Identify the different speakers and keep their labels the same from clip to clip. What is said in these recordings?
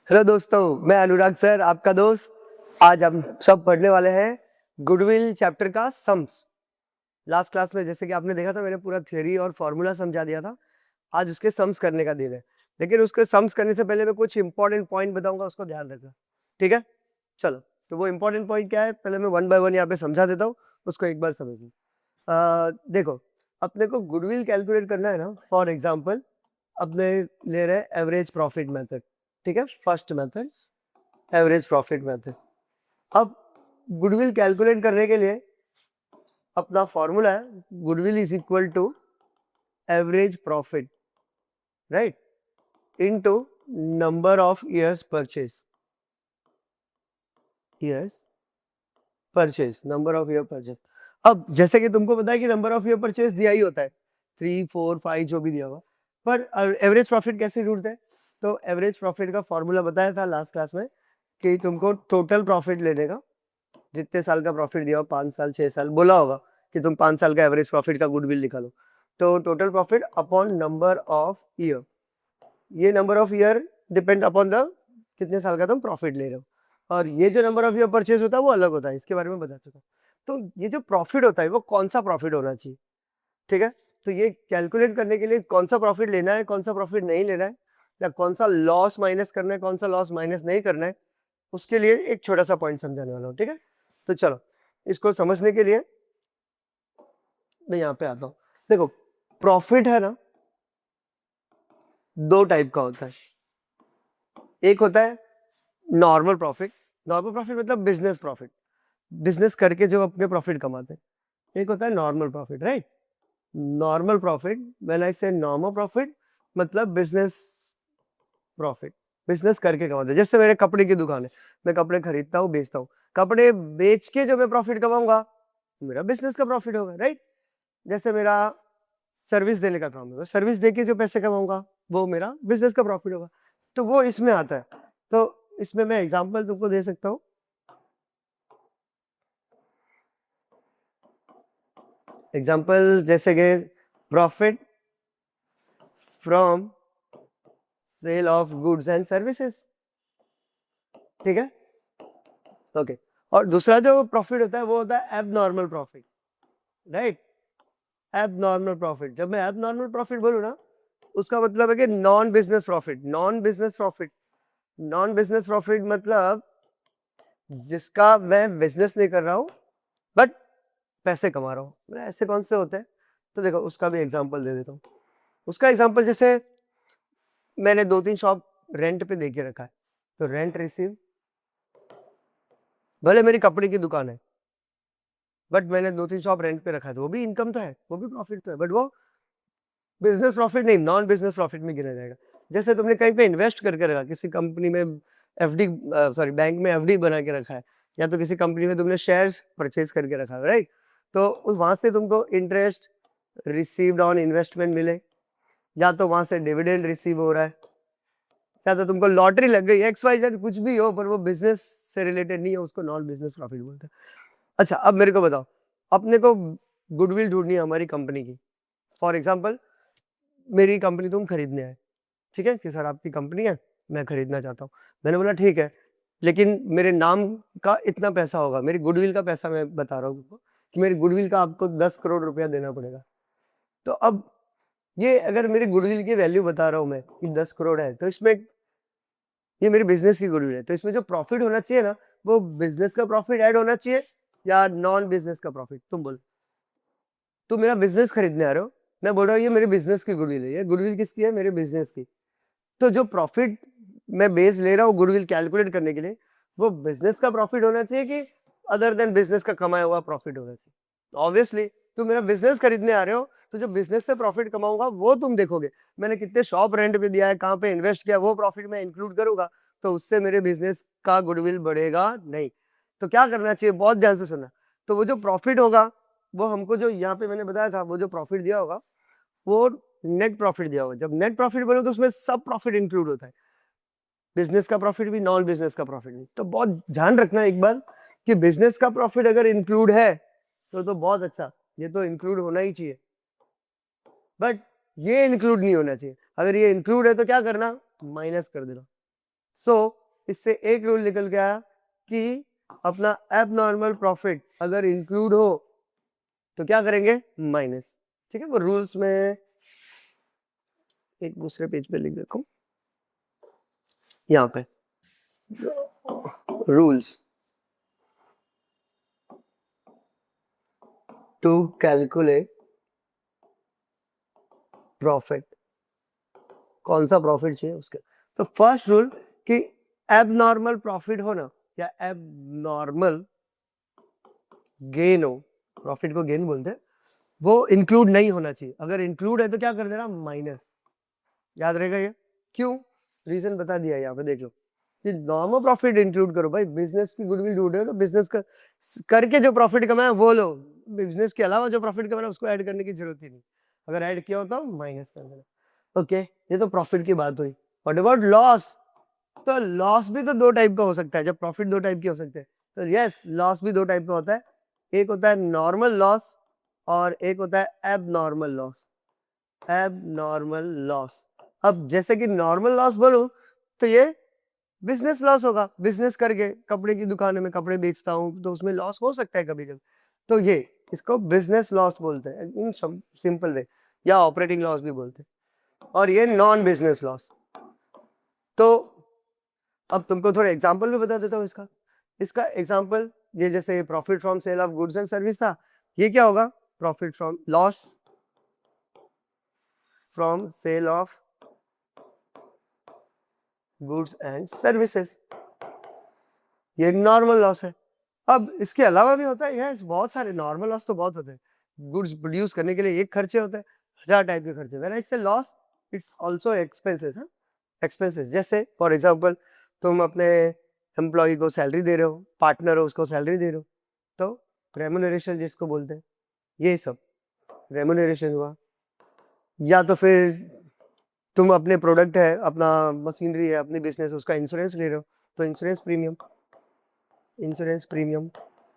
Speaker 1: Hello दोस्तों, मैं अनुराग sir आपका दोस्त। आज हम सब पढ़ने वाले हैं गुडविल चैप्टर का सम्स। लास्ट क्लास में जैसे कि आपने देखा था, मैंने पूरा थ्योरी और फॉर्मूला समझा दिया था। आज उसके सम्स करने का दिन है, लेकिन उसके सम्स करने से पहले मैं कुछ इंपॉर्टेंट पॉइंट बताऊंगा, उसको ध्यान रखना। ठीक है, चलो। तो वो इंपॉर्टेंट पॉइंट क्या है, पहले मैं वन बाय वन यहाँ पे समझा देता हूँ, उसको एक बार समझ लो। देखो, अपने को गुडविल कैलकुलेट करना है ना। फॉर एग्जाम्पल अपने ले रहे हैं एवरेज प्रॉफिट मेथड। ठीक है, first method average profit method. अब गुडविल कैलकुलेट करने के लिए अपना फॉर्मूला है, goodwill is equal to average profit, right, into number of years purchase. Years purchase, number of year purchase. अब जैसे कि तुमको पता है कि नंबर ऑफ ईयर परचेज दिया ही होता है, 3, 4, 5 जो भी दिया होगा। पर एवरेज प्रॉफिट कैसे ढूंढते हैं? तो एवरेज प्रॉफिट का फॉर्मूला बताया था लास्ट क्लास में कि तुमको टोटल प्रॉफिट लेने का, जितने साल का प्रॉफिट दिया हो, 5 साल 6 साल बोला होगा कि तुम 5 साल का एवरेज प्रॉफिट का गुडविल निकालो। तो total profit upon number of year, ये number of year depend upon the कितने साल का तुम प्रॉफिट ले रहे हो। और ये जो नंबर ऑफ ईयर परचेज होता है वो अलग होता है, इसके बारे में बता चुका। तो ये जो प्रॉफिट होता है वो कौन सा प्रॉफिट होना चाहिए? ठीक है, तो ये कैलकुलेट करने के लिए कौन सा प्रॉफिट लेना है, कौन सा प्रॉफिट नहीं लेना है, या कौन सा लॉस माइनस करना है, कौन सा लॉस माइनस नहीं करना है, उसके लिए एक छोटा सा पॉइंट समझाने वाला हूँ। ठीक है, तो चलो इसको समझने के लिए मैं यहाँ पे आता हूँ। देखो, प्रॉफिट है ना, दो टाइप का होता है। एक होता है नॉर्मल प्रॉफिट। नॉर्मल प्रॉफिट मतलब बिजनेस प्रॉफिट, बिजनेस करके जो अपने प्रॉफिट कमाते हैं। एक होता है normal profit, right. Normal profit, when I से नॉर्मल प्रॉफिट, मतलब बिजनेस प्रॉफिट, बिजनेस करके कमाते हैं। जैसे मेरे कपड़े की दुकान है, मैं कपड़े खरीदता हूँ, बेचता हूँ। कपड़े बेच के जो मैं प्रॉफिट कमाऊंगा मेरा बिजनेस का प्रॉफिट होगा, राइट। जैसे मेरा सर्विस देने का काम है, सर्विस देके जो पैसे कमाऊंगा वो मेरा बिजनेस का प्रॉफिट होगा। तो वो इसमें आता है। तो इसमें मैं एग्जांपल तुमको दे सकता हूँ। एग्जांपल जैसे कि profit from sale of goods and services. ठीक है, ओके। और दूसरा जो प्रॉफिट होता है वो होता है abnormal profit, right. Abnormal profit, जब मैं एबनॉर्मल प्रॉफिट बोलूँ ना, उसका मतलब है कि non business profit. Non business profit, non business profit मतलब जिसका मैं बिजनेस नहीं कर रहा हूं बट पैसे कमा रहा हूं। ऐसे कौन से होते हैं? तो देखो, उसका भी एग्जांपल दे देता हूँ। उसका एग्जांपल जैसे मैंने 2-3 शॉप रेंट पे दे के रखा है, तो रेंट रिसीव, भले मेरी कपड़े की दुकान है बट मैंने 2-3 शॉप रेंट पे रखा है, तो वो भी इनकम तो है, वो भी प्रॉफिट तो है, बट वो बिजनेस प्रॉफिट नहीं, नॉन बिजनेस प्रॉफिट में गिना जाएगा। जैसे तुमने कहीं पे इन्वेस्ट करके रखा, किसी कंपनी में एफडी, सॉरी बैंक में एफडी बना के रखा है, या तो किसी कंपनी में तुमने शेयर्स परचेज करके रखा है, राइट। तो उस वहां से तुमको इंटरेस्ट रिसीव्ड ऑन इन्वेस्टमेंट मिले, या तो वहां से डिविडेंड रिसीव हो रहा है, या तो तुमको लॉटरी लग गई, एक्स वाई जेड कुछ भी हो, पर वो बिजनेस से रिलेटेड नहीं है, उसको नॉन बिजनेस प्रॉफिट बोलते हैं। अच्छा, अब मेरे को बताओ, अपने को गुडविल ढूंढनी है हमारी कंपनी की। फॉर एग्जाम्पल मेरी कंपनी तुम खरीदने आए, ठीक है, कि सर आपकी कंपनी है, मैं खरीदना चाहता हूँ। मैंने बोला ठीक है, लेकिन मेरे नाम का इतना पैसा होगा, मेरी गुडविल का पैसा मैं बता रहा हूँ तुमको, कि मेरी गुडविल का आपको 10 करोड़ रुपया देना पड़ेगा। तो अब ये अगर मेरी गुडविल की वैल्यू बता रहा हूँ मैं कि 10 करोड़ है, तो इसमें ये मेरी बिजनेस की गुडविल है, तो इसमें जो प्रॉफिट होना चाहिए ना, वो बिजनेस का प्रॉफिट ऐड होना चाहिए या नॉन बिजनेस का प्रॉफिट? तुम बोलो। तुम मेरा बिजनेस खरीदने आ रहे हो, मैं बोल रहा हूँ ये मेरी बिजनेस की गुडविल है। ये गुडविल किसकी है? मेरे बिजनेस की। तो जो प्रॉफिट मैं बेस ले रहा हूँ गुडविल कैलकुलेट करने के लिए, वो बिजनेस का प्रॉफिट होना चाहिए कि अदर देन बिजनेस का कमाया हुआ प्रॉफिट होना चाहिए? ऑब्वियसली तुम मेरा बिजनेस खरीदने आ रहे हो, तो जो बिजनेस से प्रॉफिट कमाऊंगा वो तुम देखोगे। मैंने कितने शॉप रेंट पे दिया है, कहाँ पे इन्वेस्ट किया, वो प्रॉफिट मैं इंक्लूड करूंगा, तो उससे मेरे बिजनेस का गुडविल बढ़ेगा नहीं। तो क्या करना चाहिए, बहुत ध्यान से सुनना। तो वो जो प्रॉफिट होगा, वो हमको जो यहाँ पे मैंने बताया था, वो जो प्रॉफिट दिया होगा वो नेट प्रॉफिट दिया होगा। जब नेट प्रॉफिट बोलो तो उसमें सब प्रॉफिट इंक्लूड होता है, बिजनेस का प्रॉफिट भी, नॉन बिजनेस का प्रॉफिट भी। तो बहुत ध्यान रखना एक बार कि बिजनेस का प्रॉफिट अगर इंक्लूड है तो बहुत अच्छा, ये तो इंक्लूड होना ही चाहिए। बट ये इंक्लूड नहीं होना चाहिए। अगर ये इंक्लूड है तो क्या करना, माइनस कर देना। सो इससे एक रूल निकल गया कि अपना एबनॉर्मल प्रॉफिट अगर इंक्लूड हो तो क्या करेंगे, माइनस। ठीक है, वो रूल्स में एक दूसरे पेज पे लिख देता हूँ, यहाँ पे रूल्स टू कैलकुलेट प्रॉफिट, कौन सा प्रॉफिट चाहिए उसके। तो फर्स्ट रूल कि एबनॉर्मल प्रॉफिट हो ना या एबनॉर्मल गेन हो, प्रॉफिट को गेन बोलते हैं, वो इंक्लूड नहीं होना चाहिए। अगर इंक्लूड है तो क्या कर देना, माइनस। याद रहेगा ये, क्यों, रीजन बता दिया यहाँ पे, देख लो कि नॉर्मल प्रॉफिट इंक्लूड करो भाई, बिजनेस की गुडविल ढूंढ रहे हो तो बिजनेस का करके जो प्रॉफिट कमाया वो लो, बिजनेस के अलावा जो प्रॉफिट कमाया उसको ऐड करने की जरूरत ही नहीं, अगर ऐड किया होता माइनस कर देना। ओके, ये तो प्रॉफिट की बात हुई। व्हाट अबाउट लॉस, तो लॉस भी तो दो टाइप का हो सकता है, जब प्रॉफिट दो टाइप के हो सकते हैं तो यस, लॉस भी दो टाइप का होता है, एक होता है नॉर्मल लॉस और एक होता है एबनॉर्मल लॉस। एबनॉर्मल लॉस, अब जैसे कि नॉर्मल लॉस बोलूं तो ये बिजनेस लॉस होगा, बिजनेस करके कपड़े की दुकान में कपड़े बेचता हूँ तो उसमें लॉस हो सकता है कभी कभी, तो ये इसको बिजनेस लॉस बोलते हैं इन सिंपल वे, या ऑपरेटिंग लॉस भी बोलते हैं, और ये नॉन बिजनेस लॉस। तो अब तुमको थोड़ा एग्जांपल भी बता देता हूँ इसका। इसका एग्जांपल ये जैसे profit from sale of goods and service था, ये क्या होगा, profit from loss from sale of goods and services, ये नॉर्मल लॉस है। अब इसके अलावा भी होता है, यस बहुत सारे नॉर्मल लॉस तो बहुत होते हैं, गुड्स प्रोड्यूस करने के लिए एक खर्चे होते हैं, 1000 टाइप के खर्चे, व्हेन आई से loss it's also expenses. Expenses जैसे फॉर एग्जांपल तुम अपने एम्प्लॉय को सैलरी दे रहे हो, पार्टनर हो उसको सैलरी दे रहे हो, तो रेम्युनरेशन जिसको बोलते हैं, ये सब रेम्युनरेशन हुआ। या तो फिर तुम अपने प्रोडक्ट है, अपना मशीनरी है, अपनी बिजनेस, उसका इंश्योरेंस ले रहे हो, तो इंश्योरेंस प्रीमियम, इंश्योरेंस प्रीमियम,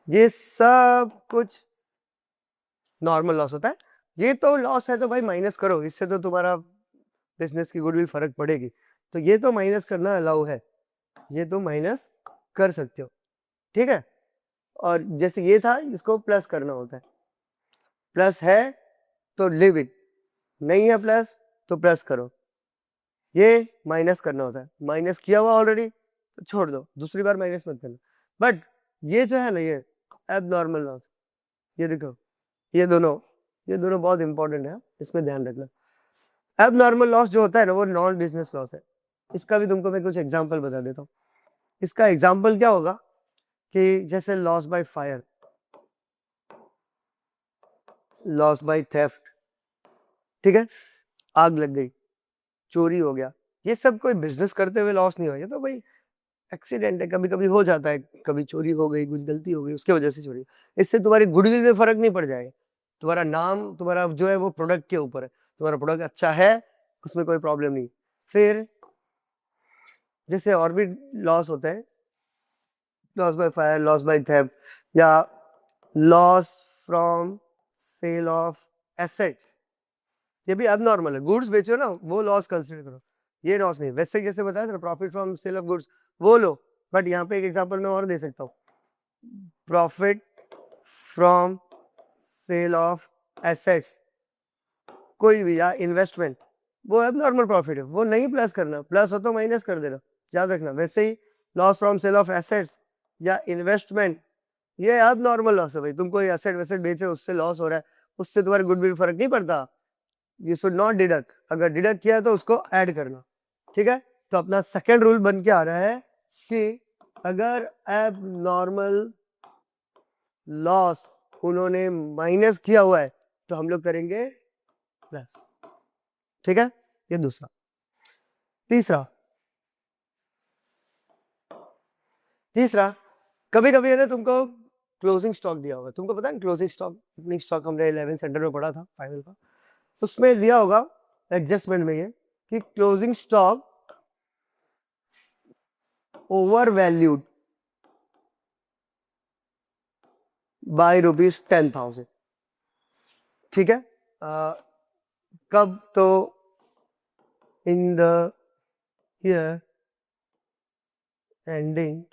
Speaker 1: ये सब कुछ नॉर्मल लॉस होता है। ये तो लॉस है तो भाई माइनस करो, इससे तो तुम्हारा बिजनेस की गुडविल फर्क पड़ेगी, तो ये तो माइनस करना अलाउ है, ये तो माइनस कर सकते हो। ठीक है, और जैसे ये था इसको प्लस करना होता है, प्लस है तो लिव इट, नहीं है प्लस तो प्लस करो, ये माइनस करना होता है, माइनस किया हुआ ऑलरेडी तो छोड़ दो, दूसरी बार माइनस मत करना। बट ये जो है ना, ये एबनॉर्मल लॉस, ये देखो, ये दोनों बहुत इंपॉर्टेंट है, इसमें ध्यान रखना। एबनॉर्मल लॉस जो होता है ना वो नॉन बिजनेस लॉस है। इसका भी तुमको मैं कुछ एग्जांपल बता देता हूँ। इसका एग्जांपल क्या होगा कि जैसे loss by fire, loss by theft, ठीक है, आग लग गई, चोरी हो गया, ये सब कोई बिजनेस करते हुए लॉस नहीं हो, ये तो भाई एक्सीडेंट है, कभी कभी हो जाता है, कभी चोरी हो गई, कुछ गलती हो गई उसके वजह से चोरी, इससे तुम्हारी गुडविल में फर्क नहीं पड़ जाएगा, तुम्हारा नाम तुम्हारा जो है वो प्रोडक्ट के ऊपर है, तुम्हारा प्रोडक्ट अच्छा है उसमें कोई प्रॉब्लम नहीं। फिर जैसे और भी लॉस होते हैं, loss by fire, loss by theft, या loss from sale of assets, ये भी अबनॉर्मल है, गुड्स बेचो ना वो लॉस कंसिडर करो, ये लॉस नहीं। वैसे जैसे बताया था profit from sale of goods वो लो, बट यहाँ पे एक एग्जांपल मैं और दे सकता हूँ, profit from sale of assets, कोई भी, या इन्वेस्टमेंट, वो एबनॉर्मल प्रॉफिट है, वो नहीं प्लस करना, प्लस हो तो माइनस कर देना, याद रखना। वैसे ही loss from sale of assets या इन्वेस्टमेंट, ये एबनॉर्मल लॉस है भाई, तुम कोई एसेट वेसेट बेच रहे हो उससे लॉस हो रहा है, उससे तुम्हारे गुडविल फर्क नहीं पड़ता, यू शुड नॉट डिडक्ट, अगर डिडक्ट किया तो उसको ऐड करना। ठीक है, तो अपना सेकेंड रूल बन के आ रहा है कि अगर एबनॉर्मल लॉस उन्होंने माइनस किया हुआ है तो हम लोग करेंगे प्लस। ठीक है, ये दूसरा। तीसरा, तीसरा कभी कभी है ना तुमको क्लोजिंग स्टॉक दिया होगा, तुमको पता है क्लोजिंग स्टॉक, ओपनिंग स्टॉक हमने 11 सेंटर में पढ़ा था फाइनल का, उसमें दिया होगा एडजस्टमेंट में ये कि closing stock over valued bye ₹10,000। ठीक है, कब, तो इन द ईयर एंडिंग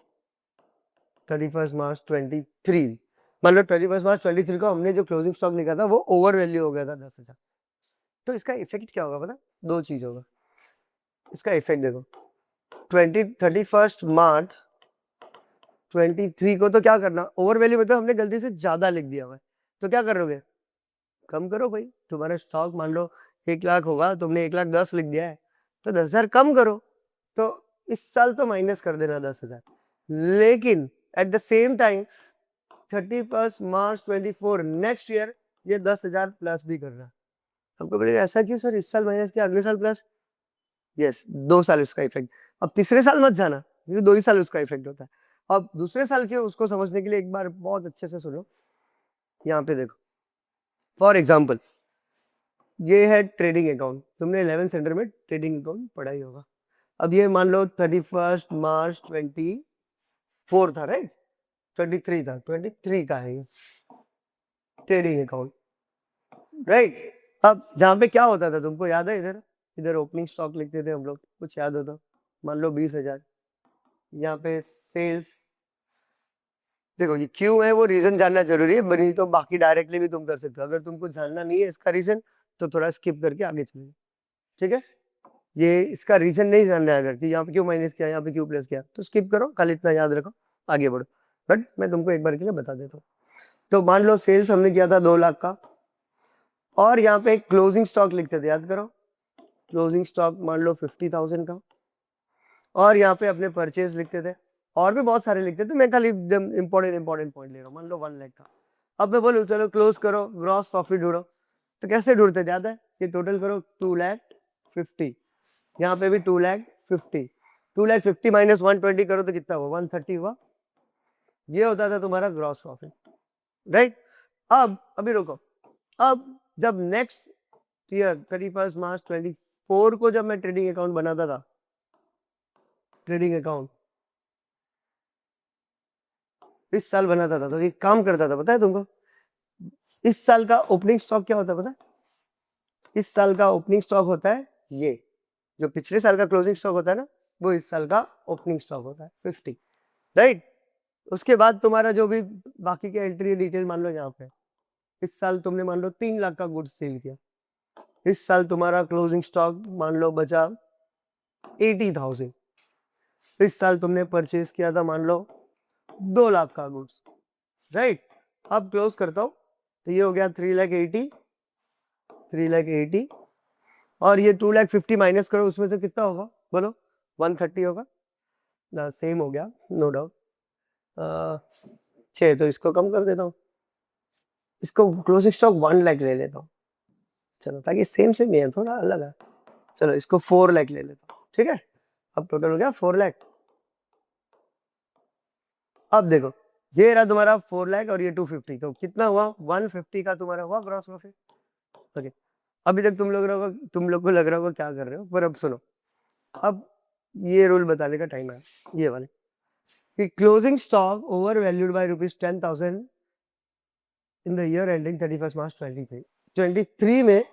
Speaker 1: 31 मार्च 23, मान लो 31 मार्च 23 को हमने जो क्लोजिंग स्टॉक लिखा था वो ओवर वैल्यू हो गया था 10,000। तो इसका इफेक्ट क्या होगा पता? दो चीज होगा इसका इफेक्ट। देखो 31 मार्च 23 को तो क्या करना, ओवर वैल्यू में तो हमने गलती से ज्यादा लिख दिया हुआ है, तो क्या करोगे? कम करो भाई। तुम्हारा स्टॉक मान लो 1 लाख होगा, तुमने 1,10,000 लिख दिया है, तो 10,000 कम करो। तो इस साल तो माइनस कर देना 10,000, लेकिन at the same time 31 March 24 next year ये 10,000 प्लस भी करना। हमको बोलेगा ऐसा क्यों सर, इस साल माइनस किया अगले साल प्लस? यस, 2 साल उसका इफेक्ट। अब तीसरे साल मत जाना क्योंकि 2 ही साल उसका इफेक्ट होता है। अब दूसरे साल के उसको समझने के लिए एक बार बहुत अच्छे से सुनो। यहाँ पे देखो, फॉर एग्जाम्पल ये है ट्रेडिंग अकाउंट, तुमने 11th स्टैंडर्ड में ट्रेडिंग अकाउंट पढ़ा ही होगा। अब ये मान लो 31 मार्च 24 था, राइट? 23 था, 23 का है ये ट्रेडिंग अकाउंट, राइट? अब जहाँ पे क्या होता था तुमको याद है? इधर इधर ओपनिंग स्टॉक लिखते थे हम लोग, कुछ याद होता? मान लो 20,000, यहाँ पे सेल्स। देखो ये क्यों है वो रीजन जानना जरूरी है, नहीं तो बाकी डायरेक्टली भी तुम कर सकते हो। अगर तुमको जानना नहीं है इसका रीजन तो थोड़ा स्किप करके आगे चलिए, ठीक है? ये इसका रीजन नहीं जानना है, अगर कि यहाँ पे क्यों माइनस किया, यहाँ पे क्यों प्लस किया, तो स्किप करो, खाली इतना याद रखो, आगे बढ़ो। बट मैं तुमको एक बार के लिए बता देता हूँ। तो मान लो सेल्स हमने किया था 2 लाख का, और यहाँ पे क्लोजिंग स्टॉक लिखते थे, याद करो। क्लोजिंग स्टॉक मान लो 50,000 का, और यहाँ पे अपने परचेज लिखते थे, और भी बहुत सारे लिखते थे, मैं खाली इंपॉर्टेंट पॉइंट ले रहा हूँ। मान लो 1 लाख का, अब मैं बोलूँ चलो क्लोज करो, ग्रॉस प्रॉफिट ढूंढो, तो कैसे ढूंढते थे? याद है? ये टोटल करो 2,50,000, यहाँ पे भी 2,50,000, 2,50,000 माइनस 120 करो तो कितना हुआ? 130 हुआ। ये होता था तुम्हारा ग्रॉस प्रॉफिट, राइट? अब अभी रुको, अब जब नेक्स्ट ईयर 31 मार्च 24 को जब मैं ट्रेडिंग अकाउंट बनाता था, ट्रेडिंग अकाउंट इस साल बनाता था, तो ये काम करता था, पता है तुमको? इस साल का ओपनिंग स्टॉक क्या होता है पता है? इस साल का ओपनिंग स्टॉक होता है ये, जो पिछले साल का क्लोजिंग स्टॉक होता है ना, वो इस साल का ओपनिंग स्टॉक होता है 50, राइट? उसके बाद तुम्हारा जो भी बाकी के एंट्री डिटेल मान लो यहाँ पे, इस साल तुमने मान लो 3 लाख का गुड्स सेल किया, इस साल तुम्हारा क्लोजिंग स्टॉक मान लो बचा 80,000, इस साल तुमने परचेज किया था मान लो 2 लाख का गुड्स, राइट? अब क्लोज करता हूं, तो ये हो गया 3,80,000, और ये 2,50,000 माइनस करो, उसमें से कितना होगा बोलो? 130 होगा ना, सेम हो गया, नो डाउट। 6, तो इसको कम कर देता हूँ, इसको क्लोजिंग स्टॉक 1 लाख ले लेता हूँ, चलो, ताकि सेम सेम ही है, थोड़ा अलग है। चलो इसको 4 लाख ले लेता हूँ, ठीक है? अब टोटल हो गया 4 लाख। अब देखो ये रहा तुम्हारा 4 लाख और ये 250, तो कितना हुआ? 150 का तुम्हारा हुआ ग्रॉस प्रॉफिट। ओके, अभी तक तुम लोग को लग रहा होगा क्या कर रहे हो, पर अब सुनो, अब ये रूल बताने का टाइम है, ये वाले कि closing stock over valued bye ₹10,000 in the year ending 31 मार्च 23 में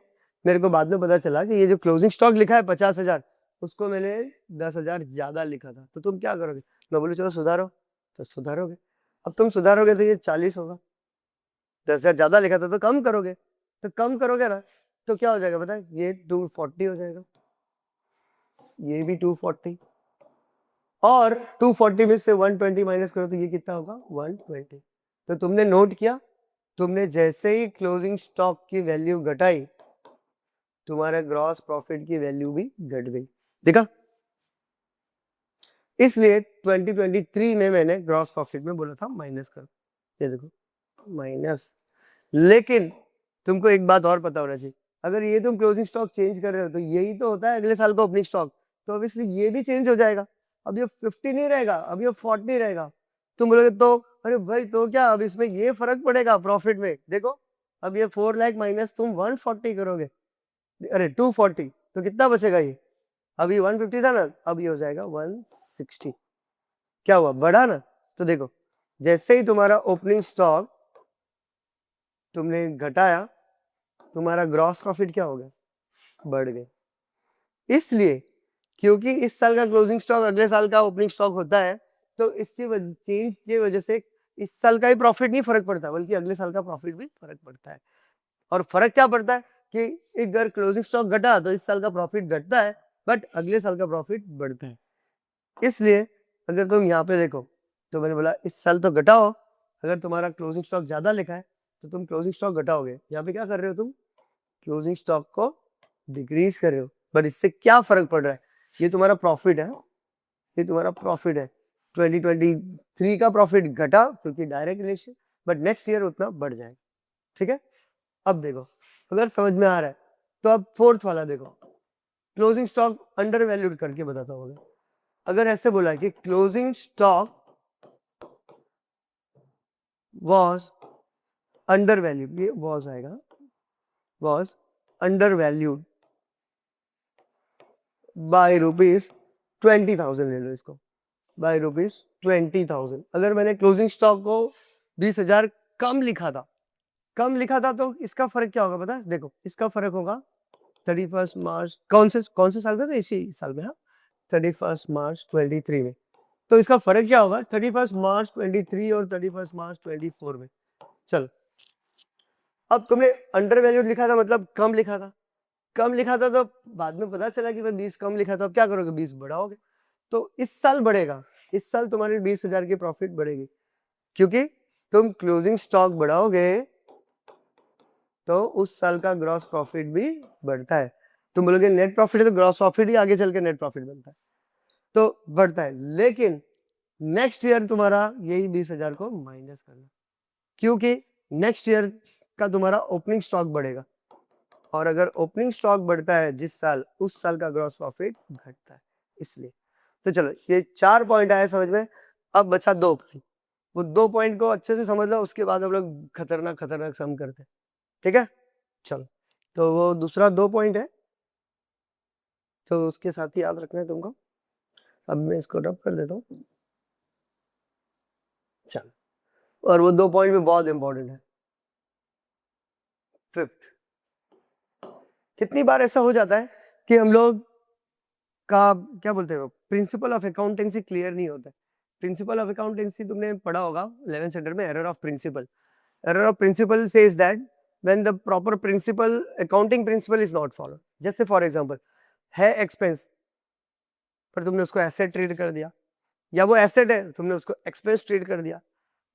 Speaker 1: मेरे को बाद में पता चला कि ये जो क्लोजिंग स्टॉक लिखा है 50,000, उसको मैंने 10,000 ज्यादा लिखा था, तो तुम क्या करोगे? मैं बोलूँ चलो सुधारो, तो सुधारोगे। अब तुम सुधारोगे तो ये 40 होगा, 10,000 ज्यादा लिखा था तो कम करोगे, तो कम करोगे ना, तो क्या हो जाएगा पता है? ये 240 हो जाएगा, ये भी 240, और 240 में से 120 माइनस करो तो ये कितना होगा? 120। तो तुमने नोट किया, तुमने जैसे ही क्लोजिंग स्टॉक की वैल्यू घटाई, तुम्हारे ग्रॉस प्रॉफिट की वैल्यू भी घट गई, देखा? इसलिए 2023 में मैंने ग्रॉस प्रॉफिट में बोला था माइनस कर, ये देखो माइनस। लेकिन तुमको एक बात और पता होना चाहिए, अगर ये तुम क्लोजिंग स्टॉक चेंज कर रहे हो तो यही तो होता है अगले साल का ओपनिंग स्टॉक, तो ऑब्वियसली ये भी चेंज हो जाएगा। अब ये 50 नहीं रहेगा, अब ये 40 रहेगा। तुम बोलोगे तो अरे भाई तो क्या अब इसमें ये फर्क पड़ेगा प्रॉफिट में? देखो अब ये 4 लाख माइनस तुम 140 करोगे, अरे 240, तो कितना बचेगा? ये अभी 150 था ना, अब ये हो जाएगा 160। क्या हुआ? बढ़ा ना? तो देखो जैसे ही तुम्हारा ओपनिंग स्टॉक तुमने घटाया, तुम्हारा ग्रॉस प्रॉफिट क्या हो गया? बढ़ गया। इसलिए क्योंकि इस साल का क्लोजिंग स्टॉक अगले साल का ओपनिंग स्टॉक होता है, तो इसकी चेंज की वजह से इस साल का ही प्रॉफिट नहीं फर्क पड़ता, बल्कि अगले साल का प्रॉफिट भी फर्क पड़ता है। और फर्क क्या पड़ता है कि अगर क्लोजिंग स्टॉक घटा तो इस साल का प्रॉफिट घटता है, बट अगले साल का प्रॉफिट बढ़ता है। इसलिए अगर तुम यहाँ पे देखो तो मैंने बोला इस साल तो घटाओ, अगर तुम्हारा क्लोजिंग स्टॉक ज्यादा लिखा है तो तुम क्लोजिंग स्टॉक घटाओगे। यहाँ पे क्या कर रहे हो तुम, क्लोजिंग स्टॉक को डिक्रीज कर रहे हो, पर इससे क्या फर्क पड़ रहा है, ये तुम्हारा प्रॉफिट है, ये तुम्हारा प्रॉफिट है। 2023 का प्रॉफिट घटा क्योंकि direct relation, but next year उतना बढ़ जाएगा। ठीक है, अब देखो अगर समझ में आ रहा है तो अब फोर्थ वाला देखो, क्लोजिंग स्टॉक अंडर वैल्यूड करके बताता हूँ। अगर ऐसे बोला कि क्लोजिंग स्टॉक was undervalued, ये was आएगा, was undervalued by rupees 20,000, ले लो इसको, by rupees 20,000। अगर मैंने क्लोजिंग स्टॉक को 20,000 कम लिखा था तो इसका फर्क क्या होगा पता है, देखो इसका फर्क होगा 31 मार्च, कौन से साल में, तो इसी साल में, हाँ 31 मार्च 23 में। तो इसका फर्क क्या होगा 31 मार्च 23 और 31 मार्च 24 में। चल, अब तुमने अंडर वैल्यूड लिखा था मतलब कम लिखा था तो बाद में पता चला कि भाई 20 कम लिखा था, अब क्या करोगे 20 बढ़ाओगे, तो इस साल बढ़ेगा, इस साल तुम्हारी 20,000 की प्रॉफिट बढ़ेगी, क्योंकि तुम क्लोजिंग स्टॉक बढ़ाओगे तो उस साल का ग्रॉस प्रॉफिट भी बढ़ता है। तुम बोलोगे नेट प्रॉफिट है तो ग्रॉस प्रॉफिट ही आगे चल के नेट प्रॉफिट बनता है, तो बढ़ता है, लेकिन नेक्स्ट ईयर तुम्हारा यही 20,000 को माइनस करना, क्योंकि नेक्स्ट ईयर का तुम्हारा ओपनिंग स्टॉक बढ़ेगा, और अगर ओपनिंग स्टॉक बढ़ता है जिस साल, उस साल का ग्रॉस प्रॉफिट घटता है, इसलिए। तो चलो ये 4 पॉइंट आए समझ में, अब बचा 2 पॉइंट, वो 2 पॉइंट को अच्छे से समझ लो, उसके बाद हम लोग खतरनाक सम करते हैं। ठीक है, चलो, तो वो दूसरा 2 पॉइंट है, तो उसके साथ ही याद रखना है तुमको। अब मैं इसको रब कर देता हूँ, चलो, और वो 2 पॉइंट भी बहुत इंपॉर्टेंट है। फिफ्थ, कितनी बार ऐसा हो जाता है कि हम लोग का क्या बोलते हो, प्रिंसिपल ऑफ अकाउंटेंसी क्लियर नहीं होता है। प्रिंसिपल ऑफ अकाउंटेंसी तुमने पढ़ा होगा 11th स्टैंडर्ड में, error of principle. Error of principle says that when the proper principle, accounting principle is not followed. जैसे फॉर एग्जांपल है एक्सपेंस, पर तुमने उसको एसेट ट्रीट कर दिया, या वो एसेट है तुमने उसको एक्सपेंस ट्रीट कर दिया।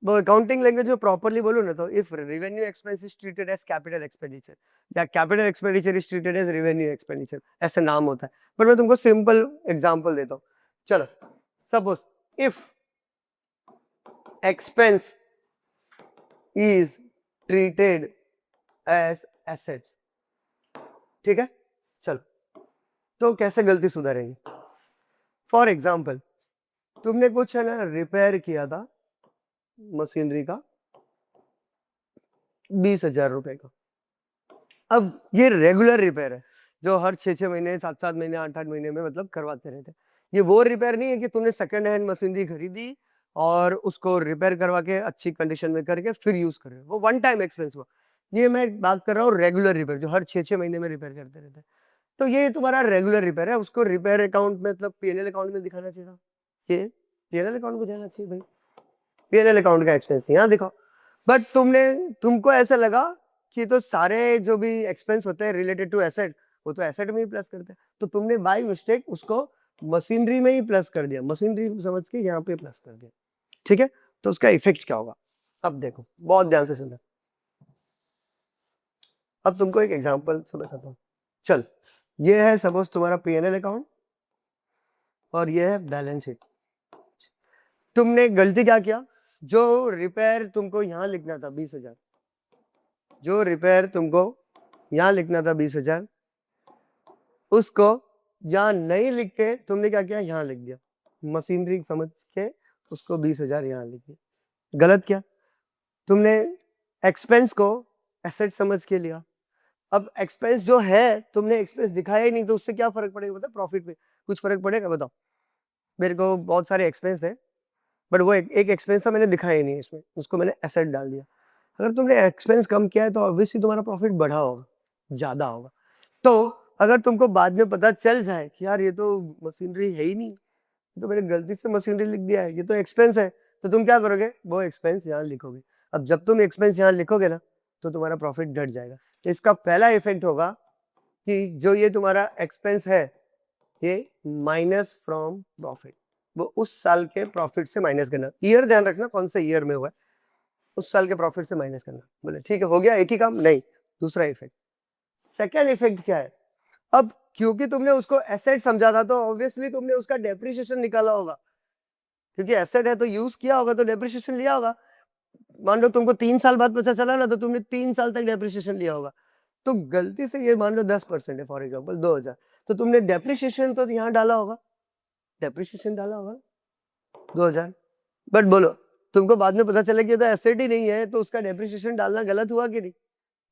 Speaker 1: वो अकाउंटिंग लैंग्वेज में प्रॉपर्ली बोलो ना, तो if revenue expense is treated as capital expenditure, या capital expenditure is treated as revenue expenditure, ऐसे नाम होता है। पर मैं तुमको सिंपल एग्जांपल देता हूँ। चलो, suppose if expense is treated as assets, ठीक है, चलो, तो कैसे गलती सुधारेंगे। फॉर एग्जाम्पल तुमने कुछ है ना रिपेयर किया था मशीनरी का 20,000 रुपए का। अब ये रेगुलर रिपेयर है जो हर 6-6 महीने, 7-7 महीने, 8-8 महीने में मतलब करवाते रहते हैं। ये वो रिपेयर नहीं है कि तुमने सेकंड हैंड मशीनरी खरीदी और उसको रिपेयर करवा के अच्छी कंडीशन में करके फिर यूज कर रहे हो, वो वन टाइम एक्सपेंस हुआ। ये मैं बात कर रहा हूँ रेगुलर रिपेयर, जो हर 6-6 महीने में रिपेयर करते रहते हैं। तो ये तुम्हारा रेगुलर रिपेयर है, उसको रिपेयर अकाउंट में मतलब पीएनएल अकाउंट में दिखाना चाहिए था। ये पीएनएल अकाउंट में जाना चाहिए भाई, पीएनएल अकाउंट का एक्सपेंस यहाँ दिखाओ। बट तुमको ऐसा लगा कि तो सारे जो भी एक्सपेंस होते हैं रिलेटेड टू एसेट, वो तो एसेट में ही प्लस करते हैं, तो तुमने बाय मिस्टेक उसको मशीनरी में ही प्लस कर दिया, मशीनरी समझ के यहाँ पे प्लस कर दिया। ठीक है, तो उसका इफेक्ट क्या होगा, अब देखो बहुत ध्यान से सुनना। अब तुमको एक एग्जांपल से बताता हूँ। चल, ये है सपोज तुम्हारा पीएनएल अकाउंट और ये है बैलेंस शीट। तुमने गलती क्या किया, जो रिपेयर तुमको यहाँ लिखना था 20,000, जो रिपेयर तुमको यहाँ लिखना था 20,000, उसको यहाँ नहीं लिख के तुमने क्या किया, यहाँ लिख दिया, मशीनरी समझ के उसको 20,000 यहाँ लिख दिया। गलत क्या, तुमने एक्सपेंस को एसेट समझ के लिया। अब एक्सपेंस जो है तुमने एक्सपेंस दिखाया ही नहीं, तो उससे क्या फर्क पड़ेगा बता, प्रॉफिट पे कुछ फर्क पड़ेगा बताओ। मेरे को बहुत सारे एक्सपेंस है, बट वो एक एक्सपेंस था मैंने दिखाया ही नहीं इसमें, उसको मैंने एसेट डाल दिया। अगर तुमने एक्सपेंस कम किया है तो ऑब्वियसली तुम्हारा प्रॉफिट बढ़ा होगा, ज्यादा होगा। तो अगर तुमको बाद में पता चल जाए कि यार ये तो मशीनरी है ही नहीं, तो मैंने गलती से मशीनरी लिख दिया है, ये तो एक्सपेंस है, तो तुम क्या करोगे, वो एक्सपेंस यहाँ लिखोगे। अब जब तुम एक्सपेंस यहाँ लिखोगे ना, तो तुम्हारा प्रॉफिट घट जाएगा। तो इसका पहला इफेक्ट होगा कि जो ये तुम्हारा एक्सपेंस है, ये माइनस फ्रॉम प्रॉफिट, वो उस साल के प्रॉफिट से माइनस करना। ईयर ध्यान रखना कौन से ईयर में हुआ है, उस साल के प्रॉफिट से माइनस करना। बोले ठीक है, हो गया एक ही काम? नहीं, दूसरा इफेक्ट। सेकेंड इफेक्ट क्या है, अब क्योंकि तुमने उसको एसेट समझा था, तो ऑब्वियसली तुमने उसका डेप्रिसिएशन निकाला होगा, क्योंकि एसेट है तो यूज किया होगा, तो डेप्रिसिएशन लिया होगा। मान लो तुमको 3 साल बाद पता चला ना, तो तुमने 3 साल तक डेप्रिसिएशन लिया होगा। तो गलती से ये मान लो 10% है, फॉर एग्जांपल 2000, तो तुमने डेप्रिसिएशन तो यहाँ डाला होगा, डेप्रिसिएशन डाला होगा 2000। बट बोलो, तुमको बाद में पता चला कि ये तो एसेट ही नहीं है, तो उसका डेप्रिसिएशन डालना गलत हुआ कि नहीं?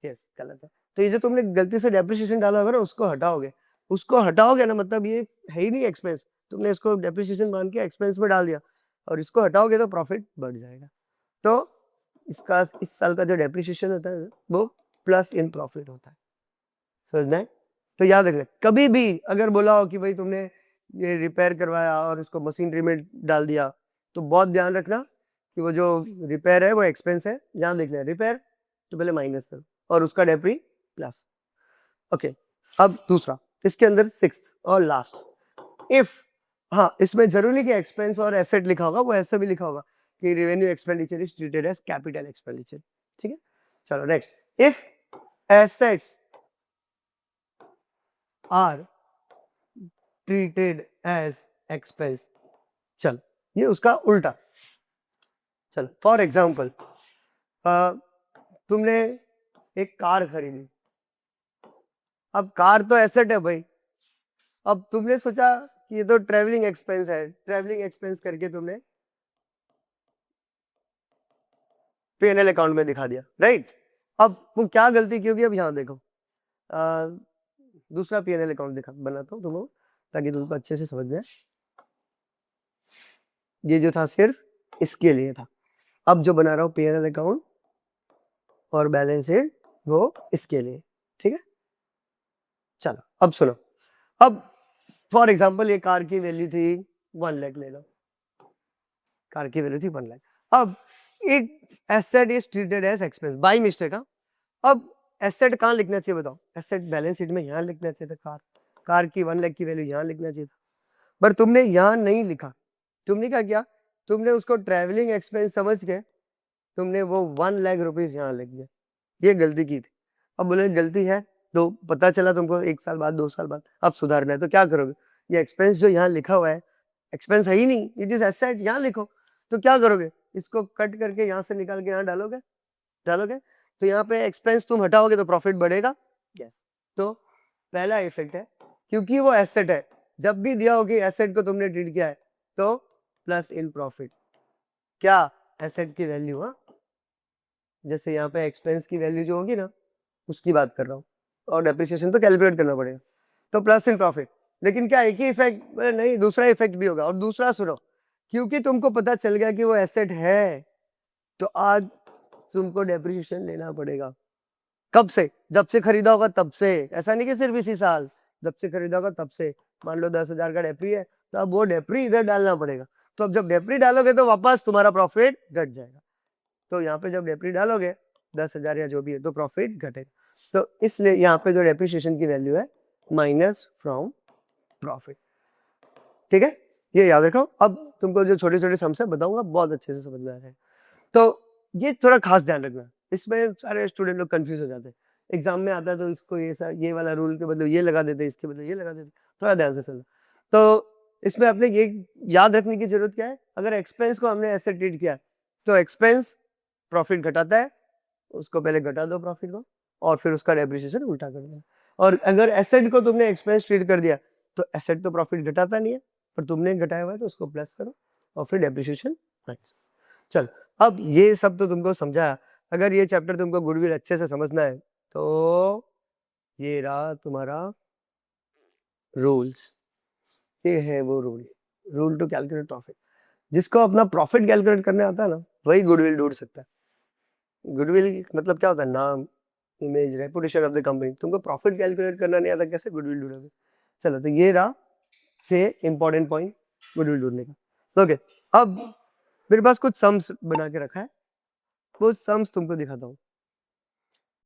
Speaker 1: यस, गलत है। तो ये जो तुमने गलती से डेप्रिसिएशन डाला होगा ना, उसको हटाओगे। उसको हटाओगे ना, मतलब ये है ही नहीं एक्सपेंस, तुमने इसको डेप्रिसिएशन मान के एक्सपेंस में डाल दिया, और इसको हटाओगे तो प्रॉफिट बढ़ जाएगा। तो इसका इस साल का जो डेप्रिसिएशन होता है वो प्लस इन प्रॉफिट होता है, समझना है? तो याद रखना, कभी भी अगर बोला हो कि भाई तुमने ये रिपेयर करवाया और उसको मशीनरी में डाल दिया, तो बहुत ध्यान रखना कि वो जो रिपेयर है वो एक्सपेंस है। यहाँ देख लें रिपेयर, तो पहले माइनस करो और उसका डेप्री प्लस। ओके, अब दूसरा, इसके अंदर सिक्स्थ और लास्ट, इफ, हाँ इसमें जरूरी कि एक्सपेंस और एसेट लिखा होगा, वो ऐसे भी लिखा होगा कि revenue expenditure is treated as capital expenditure. ठीक है, चलो next, if assets are treated as expense. चल, ये उसका उल्टा। चल फॉर एग्जाम्पल, तुमने एक कार खरीदी, अब कार तो एसेट है भाई, अब तुमने सोचा कि ये तो ट्रेवलिंग एक्सपेंस है, ट्रेवलिंग एक्सपेंस करके तुमने P&L अकाउंट में दिखा दिया, राइट? अब वो क्या गलती की होगी, अब यहाँ देखो, दूसरा P&L अकाउंट दिखा बनाता हूँ तुमको, ताकि तुमको अच्छे से समझ में आए। ये जो था सिर्फ इसके लिए था, अब जो बना रहा हूँ P&L अकाउंट और बैलेंस शीट, वो इसके लिए। ठीक है, चलो अब सुनो, अब फॉर एग्जाम्पल ये कार की वैल्यू थी 1 लाख, ले लो, कार की वैल्यू थी 1 लाख। अब एक asset is treated as expense by mistake. अब एसेट कहाँ लिखना चाहिए बताओ, एसेट बैलेंस शीट में यहाँ लिखना चाहिए था, कार की 1 लाख की वैल्यू यहाँ लिखना चाहिए था, पर तुमने यहाँ नहीं लिखा। तुमने क्या किया, तुमने उसको ट्रैवलिंग एक्सपेंस समझ के तुमने वो 1 लाख रुपीज यहाँ लिख दिया, ये गलती की थी। अब बोले गलती है, तो पता चला तुमको 1 साल बाद 2 साल बाद अब सुधारना है, तो क्या करोगे, ये एक्सपेंस जो यहाँ लिखा हुआ है एक्सपेंस है ही नहीं, इट इज एसेट, यहाँ लिखो। तो क्या करोगे, इसको कट करके यहाँ से निकाल के यहाँ डालोगे, डालोगे, तो यहाँ पे एक्सपेंस तुम हटाओगे तो प्रॉफिट बढ़ेगा। यस, तो पहला इफेक्ट है, क्योंकि वो एसेट है, जब भी दिया हो कि एसेट को तुमने ट्रीट किया है, तो प्लस इन प्रॉफिट, क्या एसेट की वैल्यू, हाँ जैसे यहाँ पे एक्सपेंस की वैल्यू जो होगी ना, उसकी बात कर रहा हूँ, और डेप्रिसिएशन तो कैलकुलेट करना पड़ेगा, तो प्लस इन प्रॉफिट। लेकिन क्या एक ही इफेक्ट नहीं, दूसरा इफेक्ट भी होगा। और दूसरा सुनो, क्योंकि तुमको पता चल गया कि वो एसेट है, तो आज तुमको डेप्रिसिएशन लेना पड़ेगा। कब से, जब से खरीदा होगा तब से, ऐसा नहीं कि सिर्फ इसी साल, जब से खरीदा होगा तब से। मान लो 10,000 का डेप्री है, तो अब वो डेप्री इधर डालना पड़ेगा, तो अब जब डेप्री डालोगे तो वापस तुम्हारा प्रॉफिट घट जाएगा। तो यहाँ पे जब डेप्री डालोगे 10,000 या जो भी है, तो प्रॉफिट घटेगा। तो इसलिए यहाँ पे जो डेप्रिसिएशन की वैल्यू है माइनस फ्रॉम प्रॉफिट। ठीक है, ये याद रखो। अब तुमको जो छोटे छोटे सम्स है बताऊंगा, बहुत अच्छे से समझ में आ जाएगा। तो ये थोड़ा खास ध्यान रखना, इसमें सारे स्टूडेंट लोग कंफ्यूज हो जाते हैं, एग्जाम में आता है तो इसको ये वाला रूल के बदले ये लगा देते, इसके बदले ये लगा देते, थोड़ा ध्यान से सुनना। तो इसमें अपने ये याद रखने की जरूरत क्या है, अगर एक्सपेंस को हमने ऐसे ट्रीट किया, तो एक्सपेंस प्रॉफिट घटाता है, उसको पहले घटा दो प्रॉफिट को, और फिर उसका डेप्रिसिएशन उल्टा कर दो। और अगर एसेट को तुमने एक्सपेंस ट्रीट कर दिया, तो एसेट तो प्रॉफिट घटाता नहीं है, पर तुमने घटाया हुआ है तो उसको प्लस करो, और फिर डेप्रिसिएशन माइनस। चल, अब ये सब तो तुमको समझाया। अगर ये चैप्टर तुमको गुडविल अच्छे से समझना है, तो ये रहा तुम्हारा रूल्स, ये है वो रूल टू कैलकुलेट प्रॉफिट। जिसको अपना प्रॉफिट कैलकुलेट करने आता है ना, वही गुडविल ढूंढ सकता है। गुडविल मतलब क्या होता है, नाम, image, reputation of the company. तुमको प्रॉफिट कैलकुलेट करना नहीं आता, कैसे गुडविल ढूंढोगे? चलो, तो ये रहा से इंपॉर्टेंट पॉइंट। गुडविल ढूंढने का। ओके, अब मेरे पास कुछ सम्स बना के रखा है, वो सम्स तुमको दिखाता हूँ।